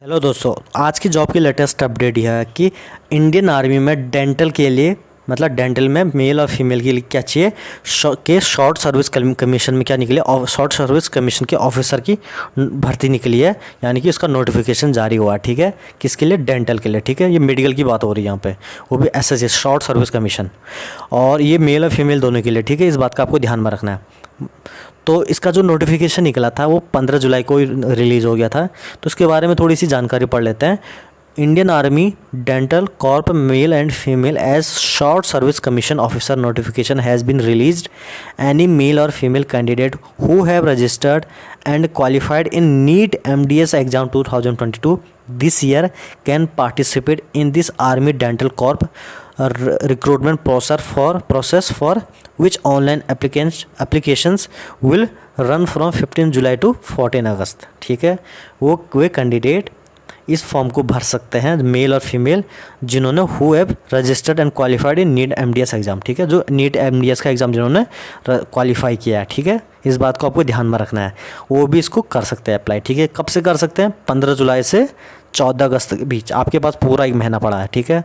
Hello दोस्तों, आज की जॉब की लेटेस्ट अपडेट यह है कि इंडियन आर्मी में डेंटल के लिए मतलब डेंटल में मेल और फीमेल के लिए क्या चाहिए के शॉर्ट सर्विस कमीशन में क्या निकली और शॉर्ट सर्विस कमीशन के ऑफिसर की भर्ती निकली है। यानी कि उसका नोटिफिकेशन जारी हुआ है। ठीक है, किसके लिए? डेंटल के लिए। ठीक है, ये मेडिकल की बात हो रही है यहाँ पे, वो भी एसएससी शॉर्ट सर्विस कमीशन, और ये मेल और फीमेल दोनों के लिए। ठीक है, इस बात का आपको ध्यान में रखना है। तो इसका जो नोटिफिकेशन निकला था वो 15 जुलाई को रिलीज़ हो गया था। तो इसके बारे में थोड़ी सी जानकारी पढ़ लेते हैं। Indian army dental corps male and female as short service commission officer notification has been released. Any male और female candidate who have registered and qualified in NEET MDS exam 2022 this year can participate in this army dental corp recruitment process for which online applications will run from 15 July to 14 अगस्त। ठीक है, वे candidate इस form को भर सकते हैं, mail और female, जिन्होंने who have registered and qualified in NEET MDS exam. ठीक है, जो नीट MDS का एग्ज़ाम जिन्होंने क्वालिफाई किया है। ठीक है, इस बात को आपको ध्यान में रखना है, वो भी इसको कर सकते हैं अप्लाई। ठीक है, कब से कर सकते हैं? 15 जुलाई से 14 अगस्त के बीच। आपके पास पूरा 1 महीना पड़ा है। ठीक है,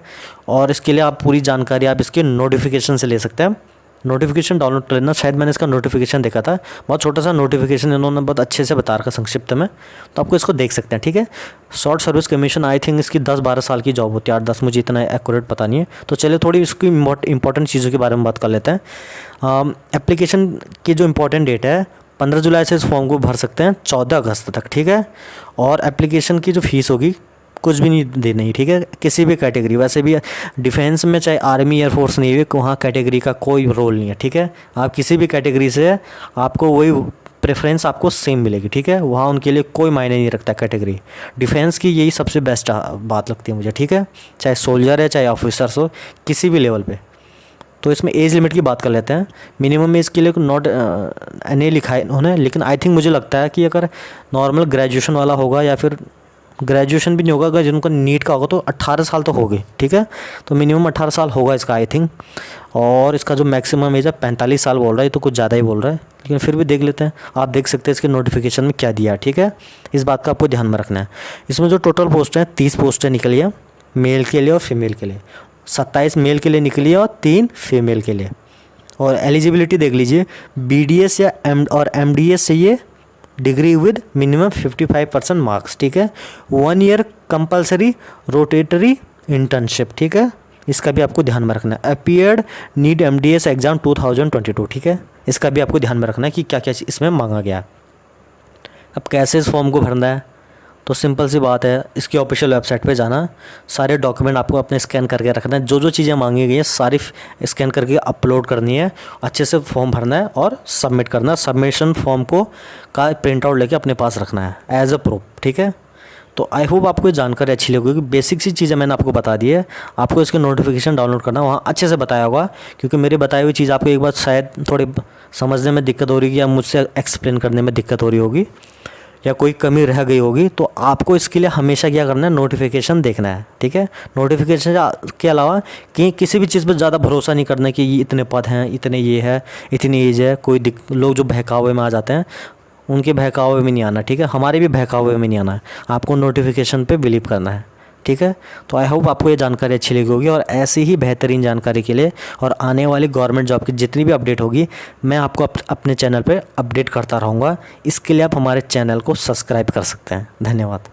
और इसके लिए आप पूरी जानकारी आप इसके नोटिफिकेशन से ले सकते हैं। नोटिफिकेशन डाउनलोड कर लेना। शायद मैंने इसका नोटिफिकेशन देखा था, बहुत छोटा सा नोटिफिकेशन इन्होंने बहुत अच्छे से बता रखा संक्षिप्त में, तो आपको इसको देख सकते हैं। ठीक है, short service commission I think इसकी 10-12 साल की जॉब होती है, 8-10, मुझे इतना एक्यूरेट पता नहीं है। तो चलिए थोड़ी इसकी इंपॉर्टेंट चीज़ों के बारे में बात कर लेते हैं। एप्लीकेशन की जो इंपॉर्टेंट डेट है 15 जुलाई से इस फॉर्म को भर सकते हैं 14 अगस्त तक। ठीक है, और एप्लीकेशन की जो फीस होगी कुछ भी नहीं देनी। ठीक है, किसी भी कैटेगरी, वैसे भी डिफेंस में चाहे आर्मी एयरफोर्स नेवी, वहाँ कैटेगरी का कोई रोल नहीं है। ठीक है, आप किसी भी कैटेगरी से आपको वही प्रेफरेंस आपको सेम मिलेगी। ठीक है, वहाँ उनके लिए कोई मायने नहीं रखता कैटेगरी। डिफेंस की यही सबसे बेस्ट बात लगती है मुझे। ठीक है, चाहे सोल्जर है चाहे ऑफिसर्स हो, किसी भी लेवल पे। तो इसमें एज लिमिट की बात कर लेते हैं। मिनिमम एज के लिए नॉट नहीं लिखा है उन्होंने, लेकिन आई थिंक मुझे लगता है कि अगर नॉर्मल ग्रेजुएशन वाला होगा या फिर ग्रेजुएशन भी नहीं होगा, अगर जिनको नीट का होगा तो 18 साल तो होगी। ठीक है, तो मिनिमम 18 साल होगा इसका आई थिंक। और इसका जो मैक्सिमम एज है 45 साल बोल रहा है, तो कुछ ज़्यादा ही बोल रहा है, लेकिन फिर भी देख लेते हैं। आप देख सकते हैं इसके नोटिफिकेशन में क्या दिया है। ठीक है, इस बात का आपको ध्यान में रखना है। इसमें जो टोटल पोस्ट है 30 पोस्टें निकली है, मेल के लिए और फीमेल के लिए। 27 मेल के लिए निकली है और 3 फीमेल के लिए। और एलिजिबिलिटी देख लीजिए, BDS या MDS चाहिए, डिग्री विद मिनिमम 55% मार्क्स। ठीक है, 1 ईयर कंपलसरी रोटेटरी इंटर्नशिप। ठीक है, इसका भी आपको ध्यान में रखना है। Appeared NEET MDS exam 2022। ठीक है, इसका भी आपको ध्यान में रखना है कि क्या क्या इसमें मांगा गया है। अब कैसे इस फॉर्म को भरना है, तो सिंपल सी बात है, इसकी ऑफिशियल वेबसाइट पे जाना, सारे डॉक्यूमेंट आपको अपने स्कैन करके रखना है। जो जो चीज़ें मांगी गई हैं सारी स्कैन करके अपलोड करनी है, अच्छे से फॉर्म भरना है और सबमिट करना है। सबमिशन फॉर्म को का प्रिंट आउट लेके अपने पास रखना है एज अ प्रूफ। ठीक है, तो आई होप आपको ये जानकारी अच्छी लगी, क्योंकि बेसिक सी चीज़ें मैंने आपको बता दी है। आपको इसके नोटिफिकेशन डाउनलोड करना, वहाँ अच्छे से बताया होगा, क्योंकि मेरी बताई हुई चीज़ आपको एक बार शायद थोड़ी समझने में दिक्कत हो रही है या मुझसे एक्सप्लेन करने में दिक्कत हो रही होगी या कोई कमी रह गई होगी, तो आपको इसके लिए हमेशा क्या करना है, नोटिफिकेशन देखना है। ठीक है, नोटिफिकेशन के अलावा कि किसी भी चीज़ पर ज़्यादा भरोसा नहीं करना कि ये इतने पद हैं, इतने ये है, इतनी एज है। कोई लोग जो बहकावे में आ जाते हैं, उनके बहकावे में नहीं आना। ठीक है, हमारे भी बहकावे में नहीं आना है, आपको नोटिफिकेशन पे बिलीव करना है। ठीक है, तो आई होप आपको ये जानकारी अच्छी लगी होगी, और ऐसी ही बेहतरीन जानकारी के लिए और आने वाली गवर्नमेंट जॉब की जितनी भी अपडेट होगी, मैं आपको अपने चैनल पे अपडेट करता रहूँगा। इसके लिए आप हमारे चैनल को सब्सक्राइब कर सकते हैं। धन्यवाद।